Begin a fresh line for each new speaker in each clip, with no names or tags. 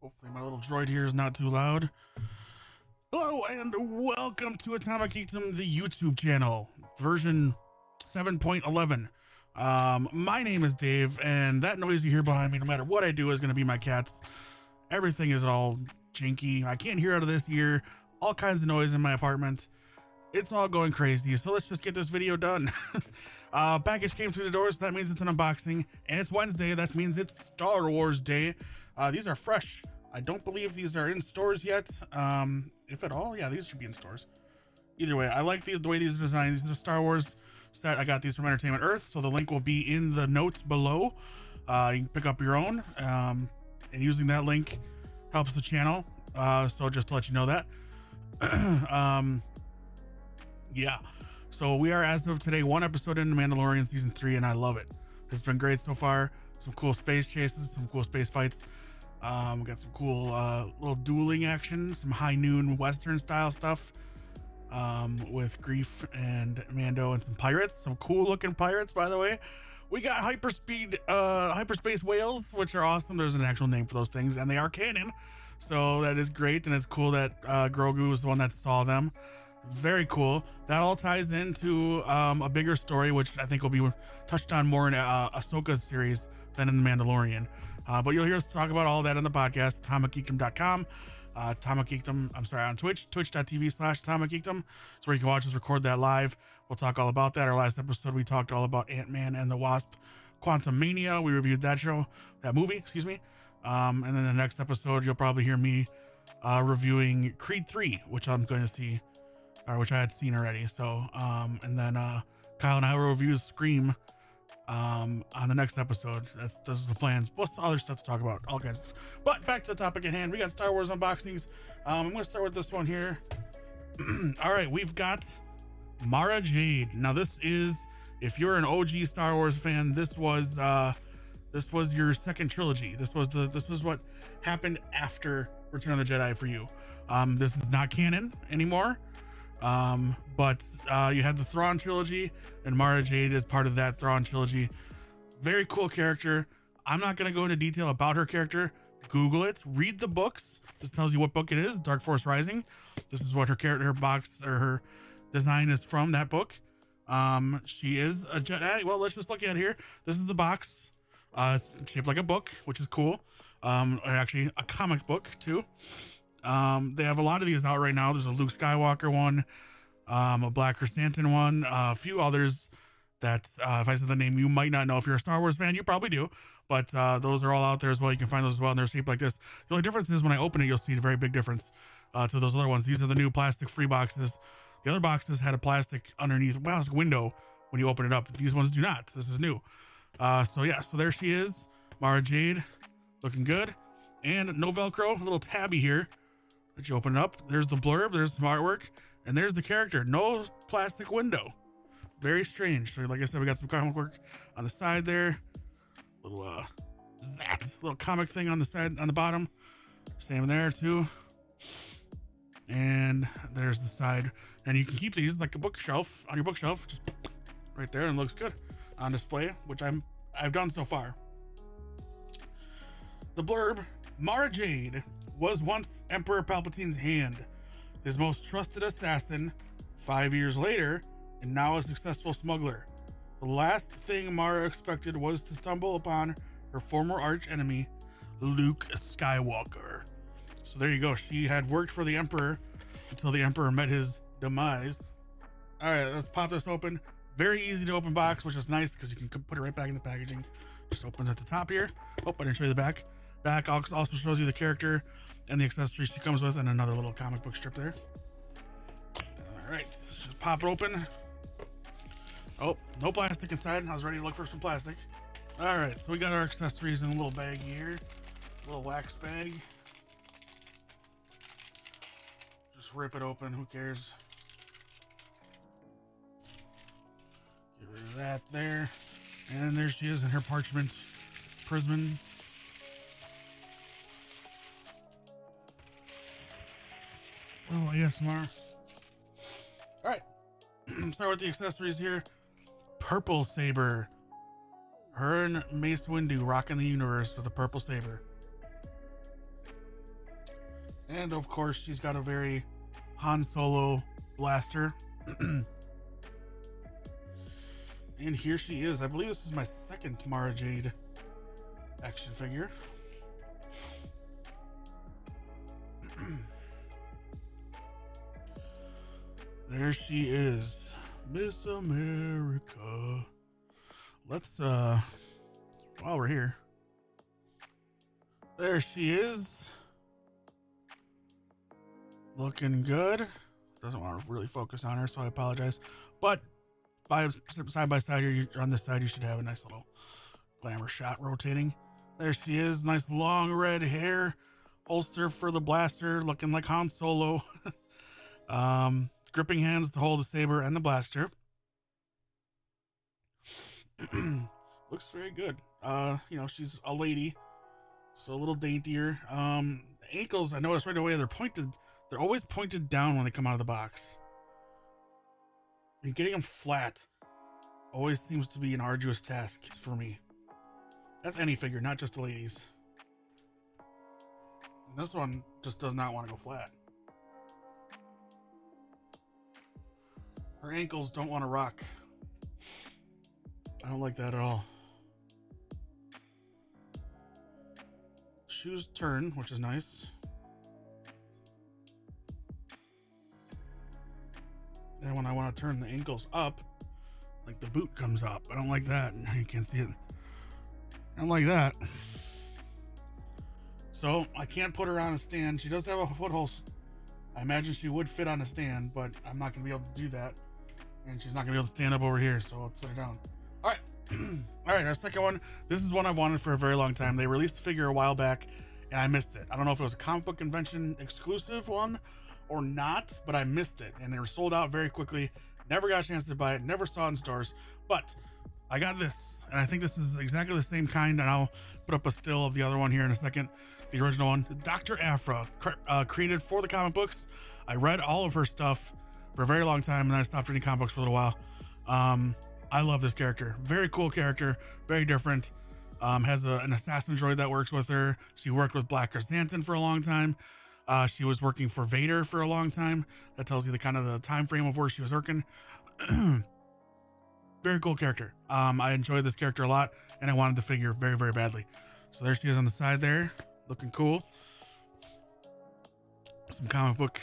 Hopefully my little droid here is not too loud. Hello and welcome to Atomic Geekdom, the YouTube channel, version 7.11. My name is Dave, and that noise you hear behind me, no matter what I do, is going to be my cats. Everything is all janky. I can't hear out of this ear. All kinds of noise in my apartment. It's all going crazy, so let's just get this video done. Package came through the door, so that means it's an unboxing, and it's Wednesday. That means it's Star Wars Day. These are fresh. I don't believe these are in stores yet. If at all, yeah, these should be in stores. Either way, I like the way these are designed. These are Star Wars set. I got these from Entertainment Earth, so the link will be in the notes below. You can pick up your own, and using that link helps the channel. So just to let you know that. Yeah, so we are, as of today, one episode into Mandalorian season 3, and I love it. It's been great so far. Some cool space chases, some cool space fights. We got some cool little dueling action, some high noon western style stuff with Grief and Mando, and some pirates, some cool looking pirates, by the way. We got hyperspace whales, which are awesome. There's an actual name for those things, and they are canon, so that is great. And it's cool that Grogu was the one that saw them. Very cool. That all ties into a bigger story, which I think will be touched on more in Ahsoka's series than in The Mandalorian. But you'll hear us talk about all that on the podcast, atomicgeekdom.com. Atomic Geekdom, I'm sorry, on Twitch, twitch.tv/Atomic Geekdom. It's where you can watch us record that live. We'll talk all about that. Our last episode, we talked all about Ant-Man and the Wasp Quantum Mania. We reviewed that movie, excuse me. And then the next episode, you'll probably hear me reviewing Creed 3, which I'm going to see, or which I had seen already. So, and then Kyle and I will review Scream on the next episode. Those are the plans, plus other stuff to talk about, all kinds of stuff. But back to the topic at hand, we got Star Wars unboxings. I'm going to start with this one here. All right, we've got Mara Jade. Now this is, if you're an OG Star Wars fan, this was your second trilogy. This was what happened after Return of the Jedi for you. This is not canon anymore. But you had the Thrawn trilogy, and Mara Jade is part of that Thrawn trilogy. Very cool character. I'm not going to go into detail about her character. Google it, read the books. This tells you what book it is, Dark Force Rising. This is what her character, her box, or her design is from that book. She is a Jedi. Well, let's just look at it here. This is the box. It's shaped like a book, which is cool. Actually a comic book too. They have a lot of these out right now. There's a Luke Skywalker one, a Black Chrysanthemum one, a few others that if I said the name, you might not know. If you're a Star Wars fan, you probably do, but those are all out there as well. You can find those as well, and they're shaped like this. The only difference is when I open it, you'll see a very big difference to those other ones. These are the new plastic free boxes. The other boxes had a plastic underneath, well, it's a window when you open it up. These ones do not. This is new. So yeah, so there she is, Mara Jade, looking good, and no Velcro, a little tabby here. Let you open it up. There's the blurb, there's some artwork, and there's the character. No plastic window. Very strange. So like I said, we got some comic work on the side there. Little little comic thing on the side, on the bottom. Same there too. And there's the side. And you can keep these like a bookshelf, on your bookshelf, just right there, and it looks good on display, which I've done so far. The blurb: Mara Jade was once Emperor Palpatine's hand, his most trusted assassin 5 years later, and now a successful smuggler. The last thing Mara expected was to stumble upon her former arch enemy, Luke Skywalker. So there you go. She had worked for the Emperor until the Emperor met his demise. All right, let's pop this open. Very easy to open box, which is nice because you can put it right back in the packaging. Just opens at the top here. Oh, I didn't show you the back. Back also shows you the character and the accessories she comes with, and another little comic book strip there. All right, just pop it open. Oh, no plastic inside. I was ready to look for some plastic. All right, so we got our accessories in a little bag here, a little wax bag. Just rip it open. Who cares? Get rid of that there, and there she is in her parchment prism. Oh, ASMR. All right, start with the accessories here. Purple saber. Her and Mace Windu rocking the universe with a purple saber. And of course, she's got a very Han Solo blaster. And here she is. I believe this is my second Mara Jade action figure. There she is, Miss America. Let's while we're here, there she is, looking good. Doesn't want to really focus on her, so I apologize. But side by side here, on this side, you should have a nice little glamour shot rotating. There she is, nice long red hair, holster for the blaster, looking like Han Solo. Gripping hands to hold the saber and the blaster. Looks very good. You know, she's a lady, so a little daintier. The ankles, I noticed right away, they're pointed. They're always pointed down when they come out of the box. And getting them flat always seems to be an arduous task for me. That's any figure, not just the ladies. And this one just does not want to go flat. Her ankles don't want to rock. I don't like that at all. Shoes turn, which is nice. And when I want to turn the ankles up, like the boot comes up. I don't like that. You can't see it. I don't like that. So I can't put her on a stand. She does have a foothold. I imagine she would fit on a stand, but I'm not going to be able to do that. And she's not going to be able to stand up over here, so I'll set her down. All right. All right, our second one. This is one I've wanted for a very long time. They released the figure a while back, and I missed it. I don't know if it was a comic book convention exclusive one or not, but I missed it. And they were sold out very quickly. Never got a chance to buy it. Never saw it in stores. But I got this, and I think this is exactly the same kind, and I'll put up a still of the other one here in a second. The original one. Dr. Aphra, created for the comic books. I read all of her stuff for a very long time, and then I stopped reading comic books for a little while. I love this character. Very cool character. Very different. Has an assassin droid that works with her. She worked with Black Chrysanthemum for a long time. She was working for Vader for a long time. That tells you the kind of the time frame of where she was working. Very cool character. I enjoyed this character a lot, and I wanted the figure very, very badly. So there she is on the side there, looking cool. Some comic book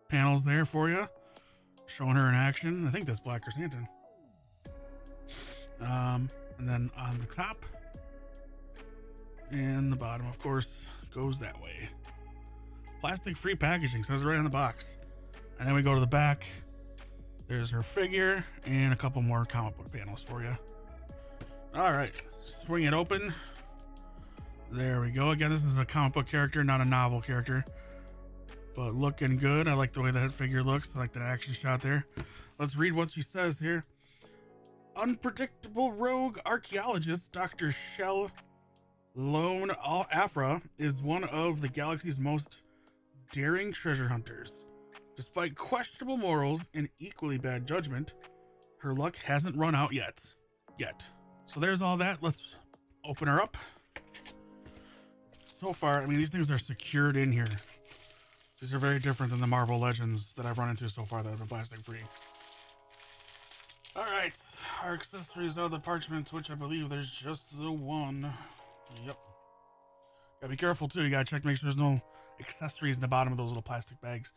panels there for you, showing her in action. I think that's Black Chrysanthemum. And then on the top and the bottom, of course, goes that way. Plastic-free packaging, says it right on the box. And then we go to the back. There's her figure and a couple more comic book panels for you. All right, swing it open. There we go. Again, this is a comic book character, not a novel character, but looking good. I like the way that figure looks. I like that action shot there. Let's read what she says here. Unpredictable rogue archaeologist Dr. Shell Lone Aphra is one of the galaxy's most daring treasure hunters. Despite questionable morals and equally bad judgment, her luck hasn't run out yet. So there's all that. Let's open her up. So far, I mean, these things are secured in here. These are very different than the Marvel Legends that I've run into so far that have been plastic free. All right, our accessories are the parchments, which I believe there's just the one. Yep. Gotta be careful too. You gotta check, make sure there's no accessories in the bottom of those little plastic bags.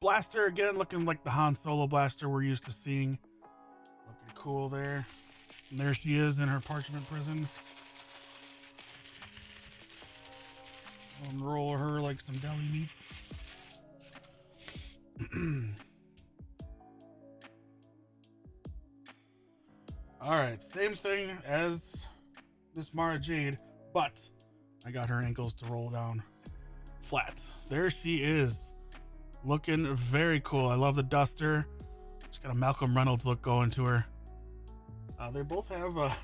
Blaster, again, looking like the Han Solo blaster we're used to seeing. Looking cool there. And there she is in her parchment prison. Unroll her like some deli meats. All right, same thing as this Mara Jade, but I got her ankles to roll down flat. There she is, looking very cool. I love the duster. She's got a Malcolm Reynolds look going to her. They both have a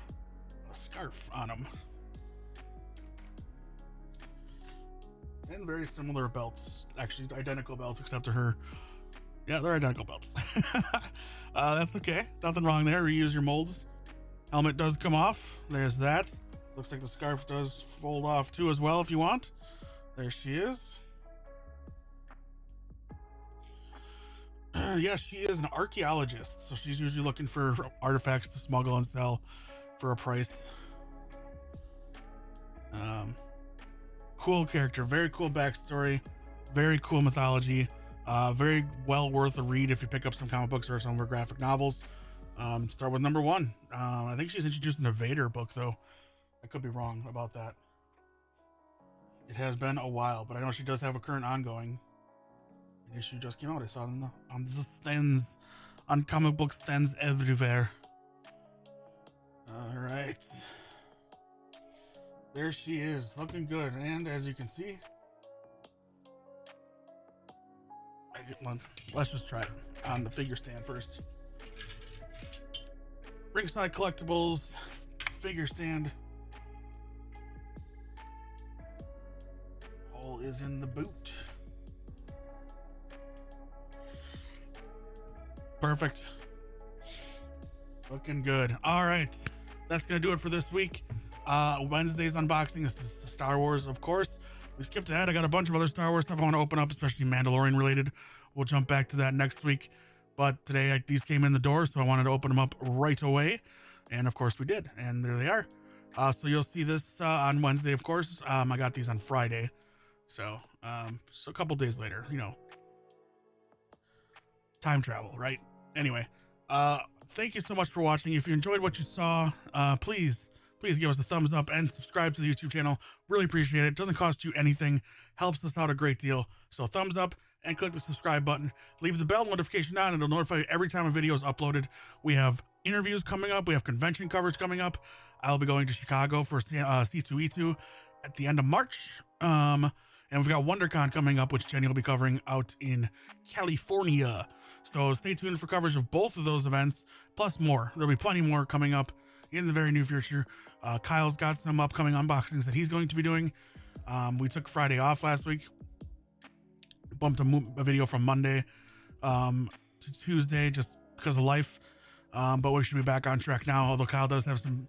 scarf on them. And very similar belts, actually identical belts except to her. Yeah, they're identical belts. That's okay, nothing wrong there. Reuse your molds. Helmet does come off. There's that. Looks like the scarf does fold off too as well if you want. There she is. Yeah, she is an archaeologist, so she's usually looking for artifacts to smuggle and sell for a price. Cool character, very cool backstory, very cool mythology, very well worth a read if you pick up some comic books or some of her graphic novels. Start with number 1. I think she's introduced in the Vader book, though. I could be wrong about that. It has been a while, but I know she does have a current ongoing. An issue just came out. I saw it on the stands, on comic book stands everywhere. All right. There she is, looking good. And as you can see, let's just try it on the figure stand first. Ringside Collectibles figure stand. Hole is in the boot. Perfect. Looking good. All right. That's going to do it for this week. Wednesday's unboxing. This is Star Wars, of course. We skipped ahead. I got a bunch of other Star Wars stuff I want to open up, especially Mandalorian related. We'll jump back to that next week. But today these came in the door, so I wanted to open them up right away. And of course we did. And there they are. So you'll see this on Wednesday, of course. I got these on Friday. So a couple days later, you know. Time travel, right? Anyway, thank you so much for watching. If you enjoyed what you saw, please give us a thumbs up and subscribe to the YouTube channel. Really appreciate it. Doesn't cost you anything, helps us out a great deal. So thumbs up and click the subscribe button. Leave the bell notification on, and it'll notify you every time a video is uploaded. We have interviews coming up. We have convention coverage coming up. I'll be going to Chicago for C2E2 at the end of March. And we've got WonderCon coming up, which Jenny will be covering out in California. So stay tuned for coverage of both of those events, plus more. There'll be plenty more coming up in the very near future. Kyle's got some upcoming unboxings that he's going to be doing. We took Friday off last week. Bumped a video from Monday to Tuesday just because of life. But we should be back on track now, although Kyle does have some...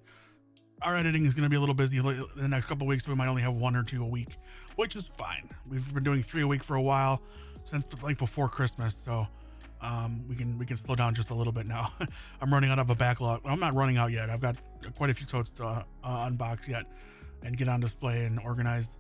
Our editing is going to be a little busy in the next couple of weeks, so we might only have 1 or 2 a week, which is fine. We've been doing 3 a week for a while, since like before Christmas, so we can slow down just a little bit now. I'm running out of a backlog. Well, I'm not running out yet. I've got quite a few totes to unbox yet and get on display and organize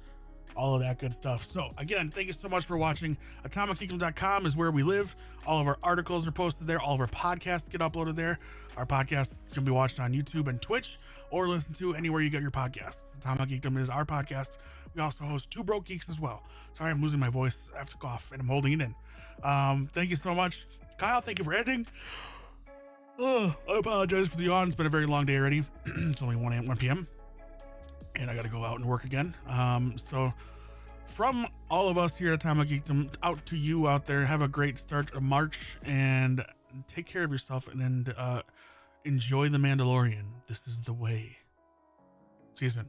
all of that good stuff. So again, thank you so much for watching. AtomicGeekdom.com is where we live. All of our articles are posted there. All of our podcasts get uploaded there. Our podcasts can be watched on YouTube and Twitch, or listen to anywhere you get your podcasts. Atomic Geekdom is our podcast. We also host Two Broke Geeks as well. Sorry, I'm losing my voice. I have to cough and I'm holding it in. Thank you so much. Kyle, thank you for editing. I apologize for the yawn. It's been a very long day already. It's only 1 p.m. and I got to go out and work again. So from all of us here at Atomic Geekdom, out to you out there, have a great start of March and take care of yourself and enjoy The Mandalorian. This is the way. See you soon.